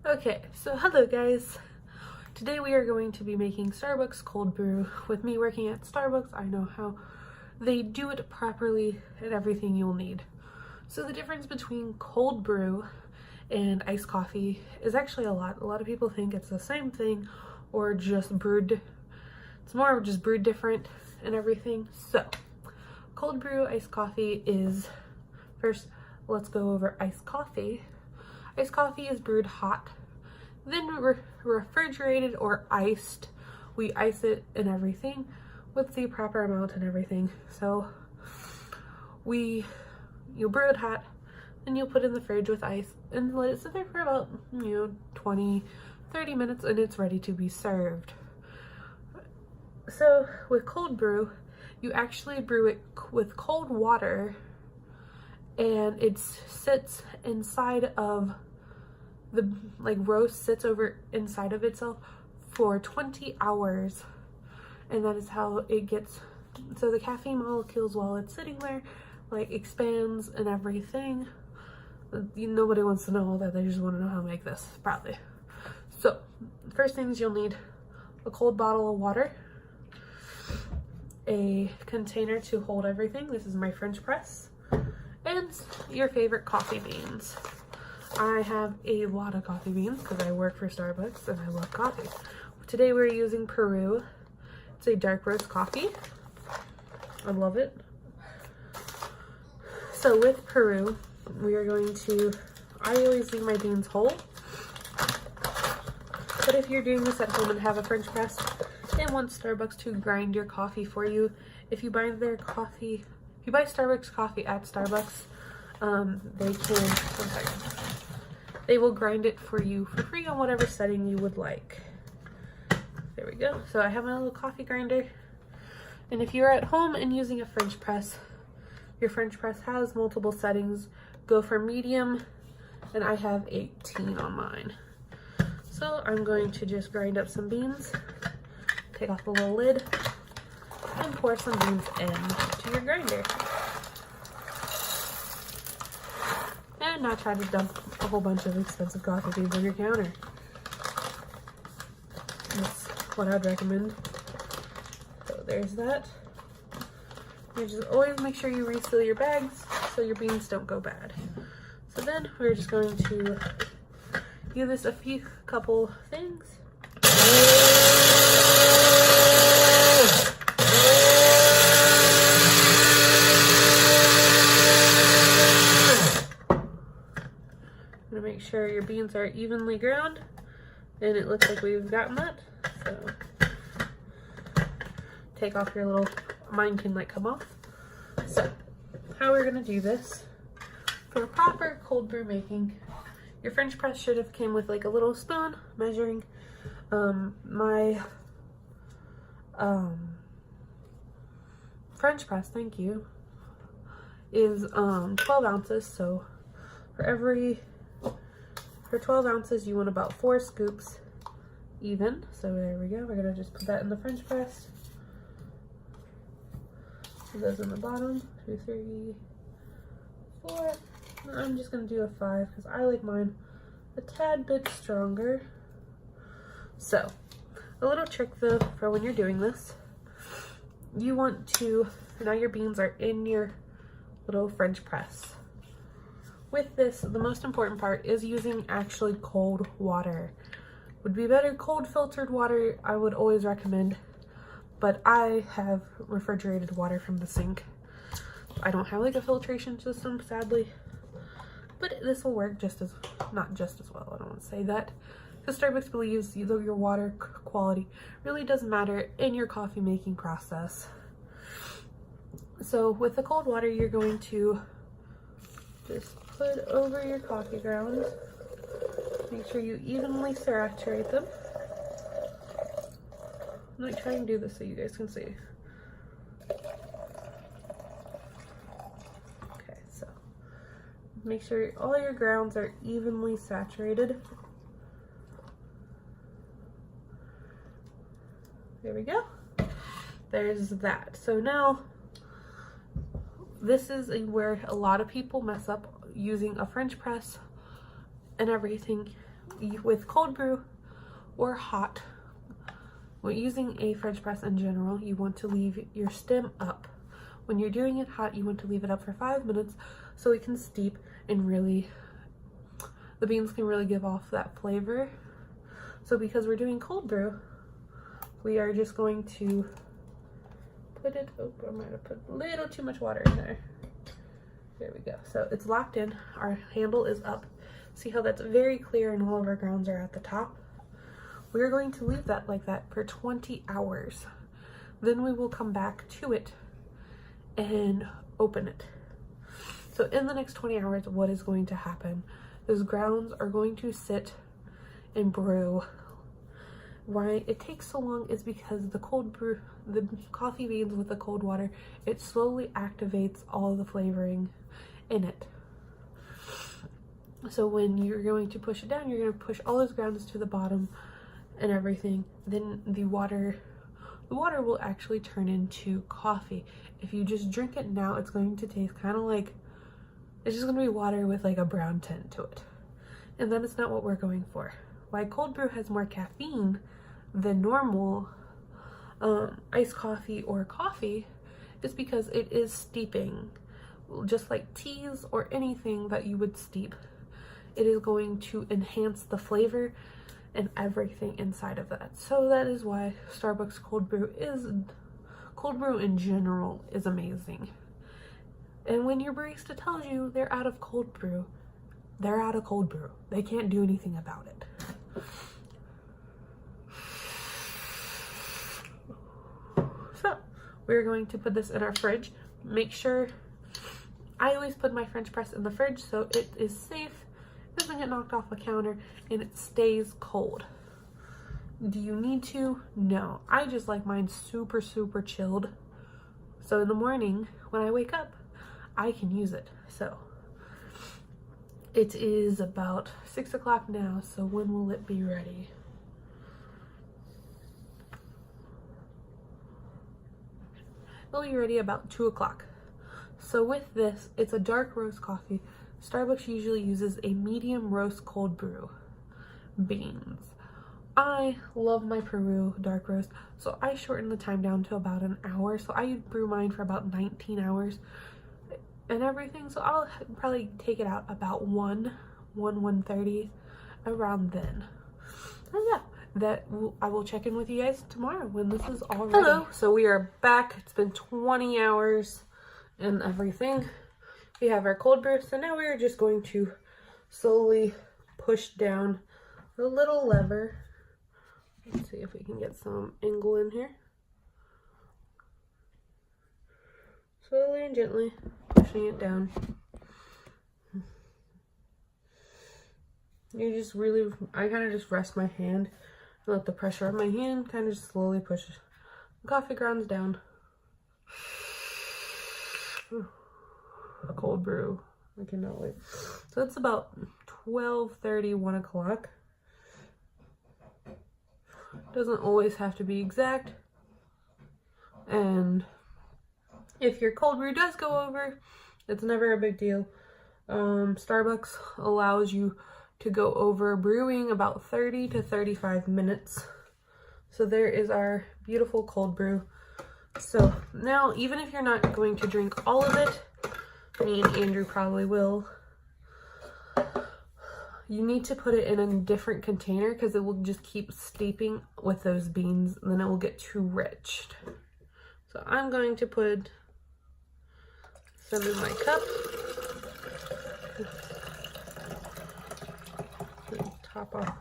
Okay, so hello guys. Today we are going to be making Starbucks cold brew. With me working at Starbucks, I know how they do it properly and everything you'll need. So the difference between cold brew and iced coffee is actually a lot. A lot of people think it's the same thing or just brewed. It's more just brewed different and everything. So cold brew iced coffee is, first let's go over iced coffee. Iced coffee is brewed hot, then refrigerated or iced. We ice it and everything with the proper amount and everything. So you brew it hot, then you'll put it in the fridge with ice and let it sit there for about 20-30 minutes, and it's ready to be served. So with cold brew, you actually brew it with cold water, and it sits inside of the, roast sits over inside of itself for 20 hours. And that is how it gets, so the caffeine molecules while it's sitting there, expands and everything. Nobody wants to know all that, they just want to know how to make this, probably. So, first things you'll need: a cold bottle of water, a container to hold everything. This is my French press. And your favorite coffee beans. I have a lot of coffee beans because I work for Starbucks and I love coffee. Today we're using Peru. It's a dark roast coffee. I love it. So with Peru, we are going to, I always leave my beans whole. But if you're doing this at home and have a French press and want Starbucks to grind your coffee for you, if you buy their coffee, if you buy Starbucks coffee at Starbucks, they will grind it for you for free on whatever setting you would like. There we go. So I have my little coffee grinder. And if you're at home and using a French press, your French press has multiple settings. Go for medium, and I have 18 on mine. So I'm going to just grind up some beans, take off the little lid, and pour some beans into your grinder. And not try to dump a whole bunch of expensive coffee beans on your counter. That's what I'd recommend. So there's that. You just always make sure you reseal your bags so your beans don't go bad. So then we're just going to give this a couple things. Make sure your beans are evenly ground, and it looks like we've gotten that. So take off your little, mine can come off. So how we're gonna do this for proper cold brew making, your French press should have came with a little spoon measuring. My French press, thank you, is 12 ounces. So for 12 ounces, you want about 4 scoops even. So there we go. We're going to just put that in the French press. Put those in the bottom. 2, 3, 4. I'm just going to do a 5 because I like mine a tad bit stronger. So, a little trick though for when you're doing this. You want to, now your beans are in your little French press. With this, the most important part is using actually cold water. Would be better cold filtered water, I would always recommend, but I have refrigerated water from the sink. I don't have a filtration system, sadly, but this will work not just as well, I don't want to say that, because Starbucks believes your water quality really does matter in your coffee making process. So with the cold water, you're going to just put over your coffee grounds. Make sure you evenly saturate them. I'm going to try and do this so you guys can see. Okay, so make sure all your grounds are evenly saturated. There we go. There's that. So now, this is where a lot of people mess up using a French press and everything. with cold brew or hot, when using a French press in general, you want to leave your stem up. When you're doing it hot, you want to leave it up for 5 minutes so it can steep and really, the beans can really give off that flavor. So because we're doing cold brew, we are just going to put it, oh, I might have put a little too much water in there. There we go. So it's locked in, our handle is up. See how that's very clear and all of our grounds are at the top? We're going to leave that like that for 20 hours. Then we will come back to it and open it. So in the next 20 hours, what is going to happen? Those grounds are going to sit and brew. Why it takes so long is because the cold brew, the coffee beans with the cold water, it slowly activates all the flavoring in it. So when you're going to push it down, you're going to push all those grounds to the bottom and everything. Then the water will actually turn into coffee. If you just drink it now, it's going to taste kind of like, it's just going to be water with like a brown tint to it. And then it's not what we're going for. Why cold brew has more caffeine than normal iced coffee or coffee is because it is steeping. Just like teas or anything that you would steep, it is going to enhance the flavor and everything inside of that. So that is why Starbucks cold brew in general is amazing. And when your barista tells you they're out of cold brew, they're out of cold brew. They can't do anything about it. So we're going to put this in our fridge. Make sure, I always put my French press in the fridge so it is safe, it doesn't get knocked off the counter, and it stays cold. Do you need to? No. I just like mine super, super chilled. So in the morning when I wake up, I can use it. So it is about 6 o'clock now, so when will it be ready? It'll be ready about 2 o'clock. So with this, it's a dark roast coffee. Starbucks usually uses a medium roast cold brew beans. I love my Peru dark roast, so I shorten the time down to about an hour. So I brew mine for about 19 hours and everything. So I'll probably take it out about 1:30 around then. And yeah, I will check in with you guys tomorrow when this is all ready. Hello, so we are back. It's been 20 hours and everything. We have our cold brew, so now we're just going to slowly push down the little lever. Let's see if we can get some angle in here. Slowly and gently pushing it down. You just really, I kind of just rest my hand and let the pressure of my hand kind of just slowly push the coffee grounds down. A cold brew. I cannot wait. So it's about 12:30, 1 o'clock. Doesn't always have to be exact. And if your cold brew does go over, it's never a big deal. Starbucks allows you to go over brewing about 30 to 35 minutes. So there is our beautiful cold brew. So now, even if you're not going to drink all of it, me and Andrew probably will, you need to put it in a different container because it will just keep steeping with those beans and then it will get too rich. So I'm going to put some in my cup. Top off.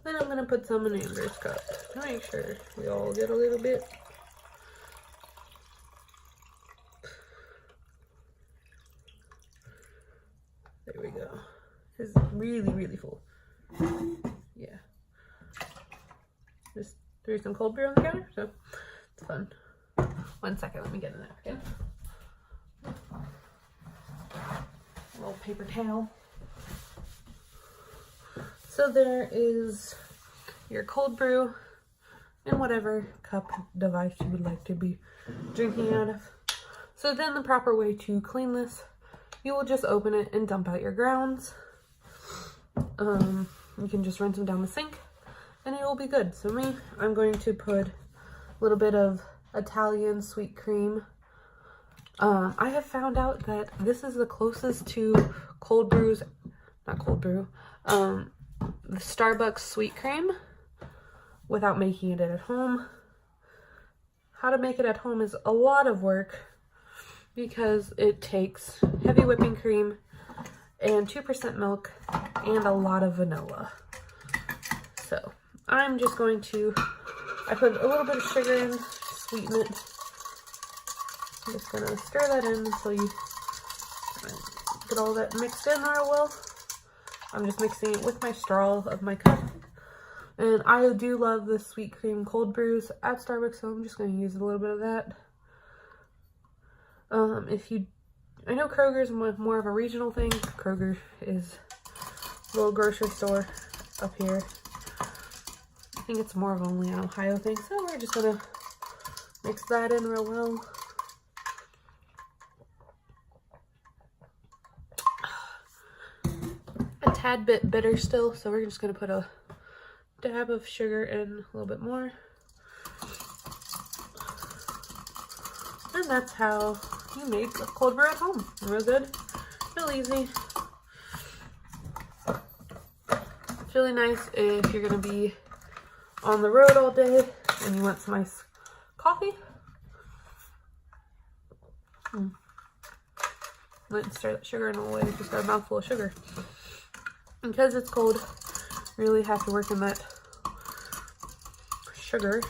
Then I'm going to put some in Andrew's cup to make sure we all get a little bit. There we go. It's really, really full. Yeah. Just threw some cold brew on the counter, so it's fun. 1 second, let me get a napkin. A little paper towel. So there is your cold brew in whatever cup device you would like to be drinking out of. So then the proper way to clean this, you will just open it and dump out your grounds. you can just rinse them down the sink and it will be good. So me, I'm going to put a little bit of Italian sweet cream. I have found out that this is the closest to cold brews, not cold brew, the Starbucks sweet cream without making it at home. How to make it at home is a lot of work because it takes heavy whipping cream and 2% milk and a lot of vanilla. So I'm just going to, I put a little bit of sugar in to sweeten it. I'm just gonna stir that in until you get all that mixed in real well. I'm just mixing it with my straw of my cup. And I do love the sweet cream cold brews at Starbucks, so I'm just gonna use a little bit of that. I know Kroger's more of a regional thing. Kroger is a little grocery store up here. I think it's more of only an Ohio thing, so we're just gonna mix that in real well. A tad bit bitter still, so we're just gonna put a dab of sugar in a little bit more. And that's how you make a cold brew at home. Real good, real easy. It's really nice if you're gonna be on the road all day and you want some nice coffee. Let's stir that sugar in a way. Just got a mouthful of sugar. Because it's cold, you really have to work in that sugar.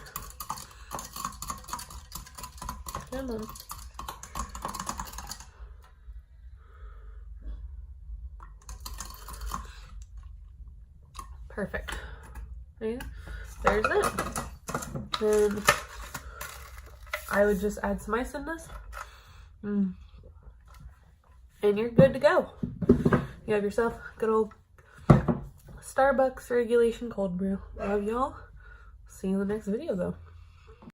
Come on. Perfect. Okay, there's it. Then I would just add some ice in this. And you're good to go. You have yourself a good old Starbucks regulation cold brew. Love y'all. See you in the next video though.